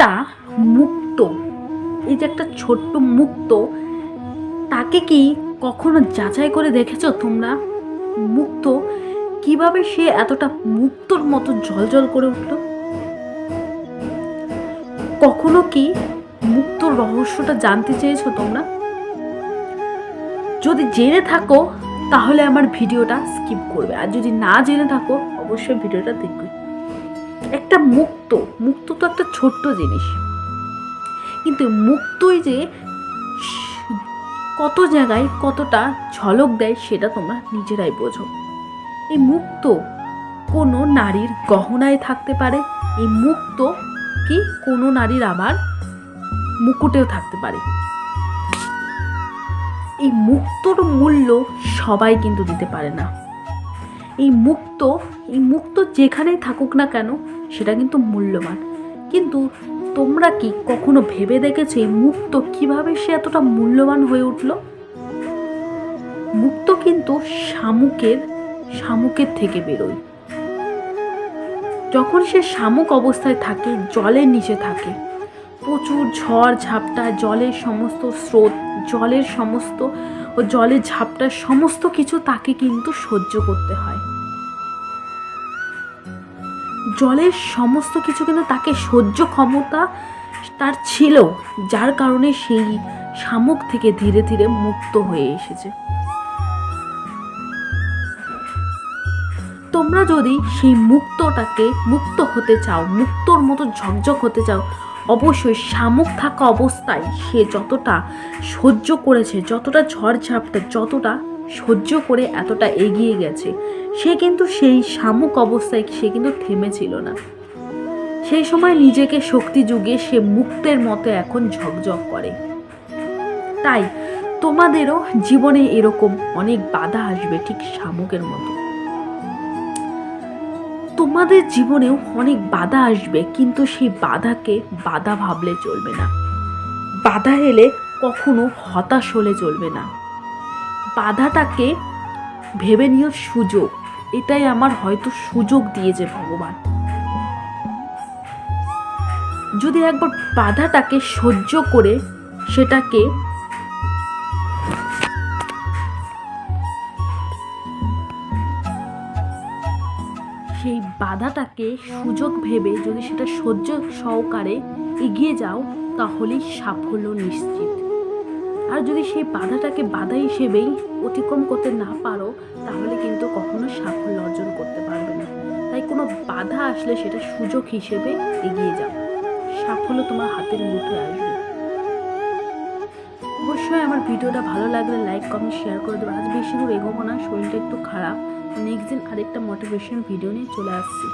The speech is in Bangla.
একটা মুক্ত, এই যে একটা ছোট্ট মুক্ত, তাকে কি কখনো যাচাই করে দেখেছো তোমরা? মুক্ত কিভাবে সে এতটা মুক্তর মতো জ্বলজ্বল করে উঠল? কখনো কি মুক্তর রহস্যটা জানতে চেয়েছো তোমরা? যদি জেনে থাকো তাহলে আমার ভিডিওটা স্কিপ করবে, আর যদি না জেনে থাকো অবশ্যই ভিডিওটা দেখবে। একটা মুক্ত, মুক্ত তো একটা ছোট্ট জিনিস, কিন্তু মুক্তই যে কত জায়গায় কতটা ঝলক দেয় সেটা তোমরা নিজেরাই বোঝো। এই মুক্ত কোনো নারীর গহনায় থাকতে পারে, এই মুক্ত কি কোনো নারীর আবার মুকুটেও থাকতে পারে। এই মুক্তর মূল্য সবাই কিন্তু দিতে পারে না। এই মুক্ত যেখানেই থাকুক না কেন সেটা কিন্তু মূল্যবান। কিন্তু তোমরা কি কখনো ভেবে দেখেছো এই মুক্ত কিভাবে সে এতটা মূল্যবান হয়ে উঠল? মুক্ত কিন্তু শামুকের থেকে বেরোয়। যখন সে শামুক অবস্থায় থাকে, জলের নিচে থাকে, প্রচুর ঝড় ঝাপটা, জলের সমস্ত স্রোত, জলের ঝাপটা সমস্ত কিছু তাকে কিন্তু সহ্য করতে হয়। জলের সমস্ত কিছু কিন্তু তাকে সহ্য ক্ষমতা তার ছিল, যার কারণে সেই শামুক থেকে ধীরে ধীরে মুক্ত হয়ে এসেছে। তোমরা যদি সেই মুক্ত হতে চাও, মুক্তর মতো ঝকঝক হতে চাও, অবশ্যই শামুক থাকা অবস্থায় সে যতটা সহ্য করেছে, যতটা ঝড়ঝাপটা যতটা সহ্য করে এতটা এগিয়ে গেছে, সে কিন্তু সেই শামুক অবস্থায় সে কিন্তু থেমেছিল না। সেই সময় নিজেকে শক্তি যুগিয়ে সে মুক্তের মতো এখন ঝকঝক করে। তাই তোমাদেরও জীবনে এরকম অনেক বাধা আসবে, ঠিক শামুকের মতো। তোমাদের জীবনেও অনেক বাধা আসবে, কিন্তু সেই বাধাকে বাধা ভাবলে চলবে না। বাধা এলে কখনো হতাশ হলে চলবে না। বাধাটাকে ভেবে নিও সুযোগ, এটাই আমার হয়তো সুযোগ দিয়েছে ভগবান। যদি একবার বাধাটাকে সহ্য করে সেটাকে সেই বাধাটাকে সুযোগ ভেবে যদি সেটা সহ্য সহকারে এগিয়ে যাও, তাহলেই সাফল্য নিশ্চিত। আর যদি সেই বাধাটাকে বাধা হিসেবেই অতিক্রম করতে না পারো, তাহলে কিন্তু কখনো সাফল্য অর্জন করতে পারবে না। তাই কোনো বাধা আসলে সেটা সুযোগ হিসেবে এগিয়ে যাও, সাফল্য তোমার হাতের মুঠোয় আসবে। অবশ্যই আমার ভিডিওটা ভালো লাগলে লাইক কমেন্ট শেয়ার করে দেবে। আজ বেশি দূর এগোবো না, শরীরটা একটু খারাপ। নেক্সট দিন আরেকটা মোটিভেশন ভিডিও নিয়ে চলে আসছি।